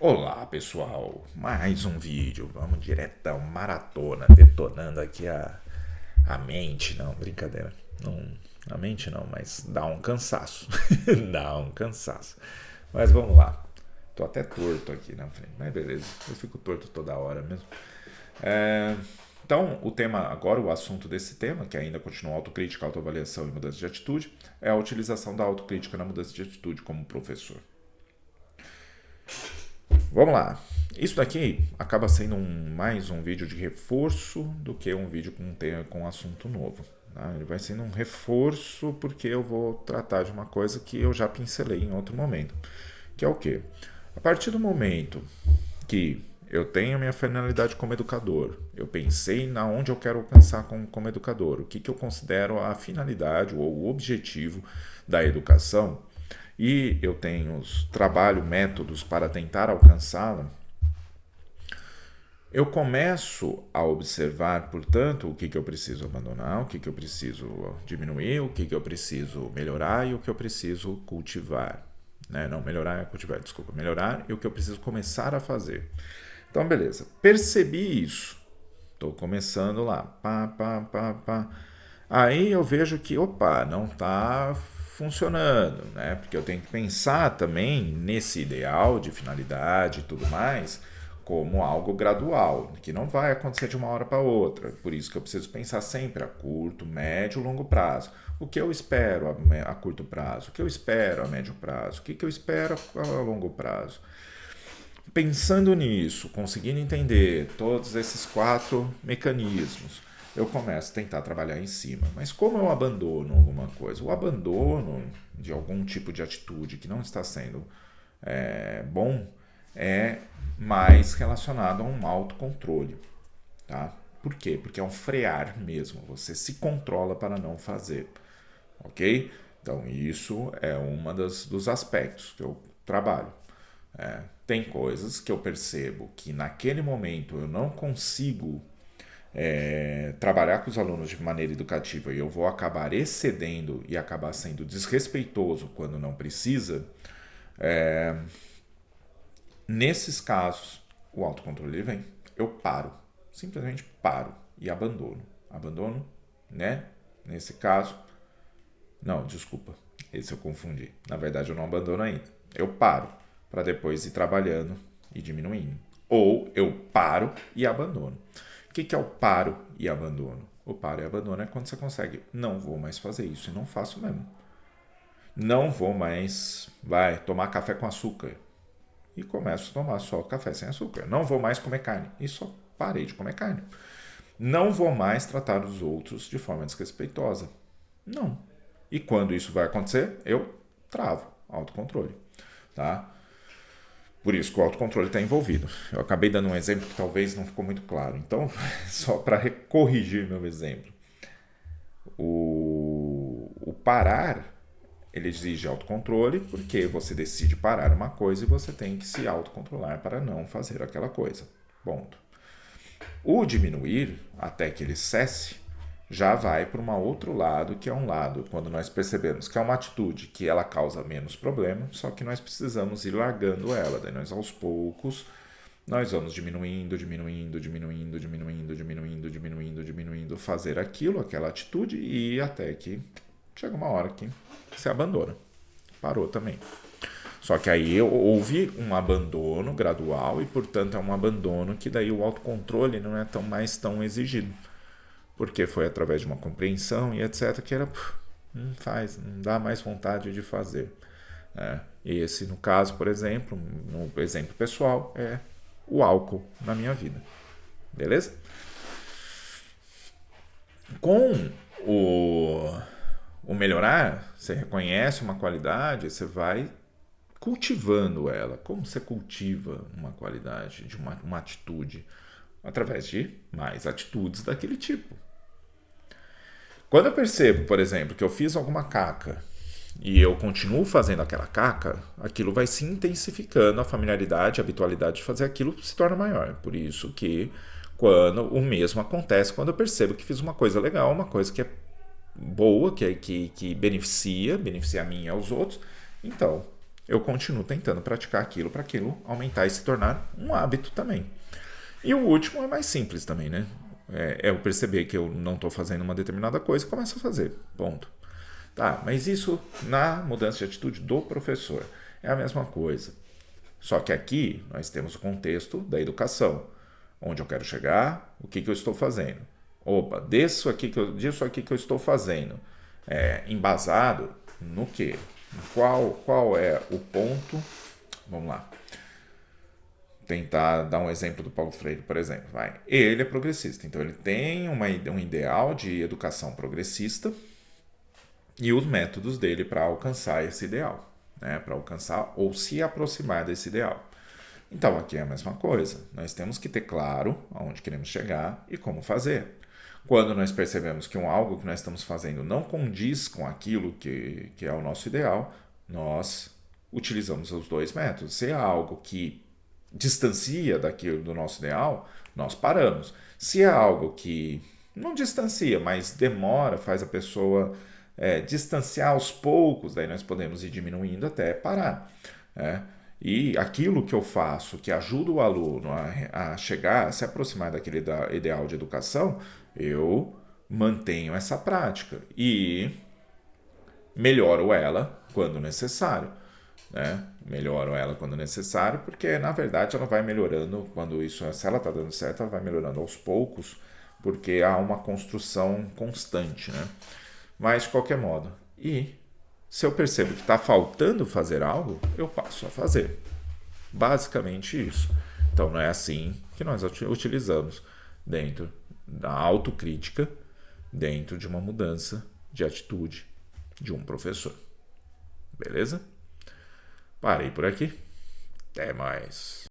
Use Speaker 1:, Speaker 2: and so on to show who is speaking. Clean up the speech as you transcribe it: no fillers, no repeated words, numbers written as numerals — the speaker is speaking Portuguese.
Speaker 1: Olá pessoal, mais um vídeo, vamos diretão, maratona, detonando aqui a mente, não, brincadeira, não, a mente não, mas dá um cansaço, dá um cansaço, mas vamos lá, tô até torto aqui na frente, mas beleza, eu fico torto toda hora mesmo. Então, o tema agora, o assunto desse tema, que ainda continua autocrítica, autoavaliação e mudança de atitude, é a utilização da autocrítica na mudança de atitude como professor. Vamos lá. Isso daqui acaba sendo mais um vídeo de reforço do que um vídeo com assunto novo. Tá? Ele vai sendo um reforço porque eu vou tratar de uma coisa que eu já pincelei em outro momento. Que é o quê? A partir do momento que eu tenho a minha finalidade como educador, eu pensei na onde eu quero alcançar como educador, o que eu considero a finalidade ou o objetivo da educação, e eu tenho trabalho métodos para tentar alcançá-la, eu começo a observar, portanto, o que eu preciso abandonar, o que eu preciso diminuir, o que eu preciso melhorar e o que eu preciso cultivar. Não melhorar é cultivar, desculpa. Melhorar e o que eu preciso começar a fazer. Então, beleza. Percebi isso. Estou começando lá. Pá, pá, pá, pá. Aí eu vejo que, opa, não está funcionando, né? Porque eu tenho que pensar também nesse ideal de finalidade e tudo mais como algo gradual, que não vai acontecer de uma hora para outra. Por isso que eu preciso pensar sempre a curto, médio e longo prazo. O que eu espero a curto prazo? O que eu espero a médio prazo? O que eu espero a longo prazo? Pensando nisso, conseguindo entender todos esses 4 mecanismos, eu começo a tentar trabalhar em cima. Mas como eu abandono alguma coisa? O abandono de algum tipo de atitude que não está sendo bom é mais relacionado a um autocontrole. Tá? Por quê? Porque é um frear mesmo. Você se controla para não fazer. Ok? Então, isso é um dos aspectos que eu trabalho. Tem coisas que eu percebo que naquele momento eu não consigo trabalhar com os alunos de maneira educativa e eu vou acabar excedendo e acabar sendo desrespeitoso quando não precisa. Nesses casos, o autocontrole vem. Eu paro, simplesmente paro e abandono. Abandono, né? Nesse caso, não, desculpa, esse eu confundi. Na verdade, eu não abandono ainda. Eu paro para depois ir trabalhando e diminuindo. Ou eu paro e abandono. O que é o paro e abandono? O paro e abandono é quando você consegue. Não vou mais fazer isso e não faço mesmo. Não vou mais tomar café com açúcar. E começo a tomar só café sem açúcar. Não vou mais comer carne. E só parei de comer carne. Não vou mais tratar os outros de forma desrespeitosa. Não. E quando isso vai acontecer, eu travo autocontrole. Tá? Por isso que o autocontrole está envolvido. Eu acabei dando um exemplo que talvez não ficou muito claro. Então, só para corrigir meu exemplo. O parar, ele exige autocontrole, porque você decide parar uma coisa e você tem que se autocontrolar para não fazer aquela coisa. Ponto. O diminuir, até que ele cesse, já vai para um outro lado, que é um lado, quando nós percebemos que é uma atitude que ela causa menos problema, só que nós precisamos ir largando ela. Daí nós, aos poucos, nós vamos diminuindo, fazer aquela atitude, e até que chega uma hora que se abandona. Parou também. Só que aí houve um abandono gradual e, portanto, é um abandono que daí o autocontrole não é mais tão exigido. Porque foi através de uma compreensão e etc. que era, não dá mais vontade de fazer. E esse, no caso, por exemplo, no exemplo pessoal, é o álcool na minha vida. Beleza? Com o melhorar, você reconhece uma qualidade, você vai cultivando ela. Como você cultiva uma qualidade, de uma atitude? Através de mais atitudes daquele tipo. Quando eu percebo, por exemplo, que eu fiz alguma caca e eu continuo fazendo aquela caca, aquilo vai se intensificando, a familiaridade, a habitualidade de fazer aquilo se torna maior. Por isso que quando o mesmo acontece quando eu percebo que fiz uma coisa legal, uma coisa que é boa, que beneficia a mim e aos outros, então eu continuo tentando praticar aquilo para aquilo aumentar e se tornar um hábito também. E o último é mais simples também, né? É eu perceber que eu não estou fazendo uma determinada coisa e começo a fazer. Ponto. Tá, mas isso na mudança de atitude do professor é a mesma coisa. Só que aqui nós temos o contexto da educação. Onde eu quero chegar, o que eu estou fazendo. Opa, disso aqui que eu estou fazendo. Embasado no quê? Qual é o ponto? Vamos lá. Tentar dar um exemplo do Paulo Freire, por exemplo. Ele é progressista, então ele tem um ideal de educação progressista e os métodos dele para alcançar esse ideal, né? Para alcançar ou se aproximar desse ideal. Então aqui é a mesma coisa. Nós temos que ter claro aonde queremos chegar e como fazer. Quando nós percebemos que algo que nós estamos fazendo não condiz com aquilo que é o nosso ideal, nós utilizamos os dois métodos. Se é algo que distancia daquilo do nosso ideal, nós paramos. Se é algo que não distancia, mas demora, faz a pessoa distanciar aos poucos, daí nós podemos ir diminuindo até parar. E aquilo que eu faço, que ajuda o aluno a chegar, a se aproximar daquele ideal de educação, eu mantenho essa prática e melhoro ela quando necessário. Né? Melhoro ela quando necessário, porque na verdade ela vai melhorando quando se ela está dando certo, ela vai melhorando aos poucos, porque há uma construção constante, né? Mas de qualquer modo, e se eu percebo que está faltando fazer algo, eu passo a fazer. Basicamente isso. Então não é assim que nós utilizamos dentro da autocrítica, dentro de uma mudança de atitude de um professor. Beleza? Parei por aqui. Até mais.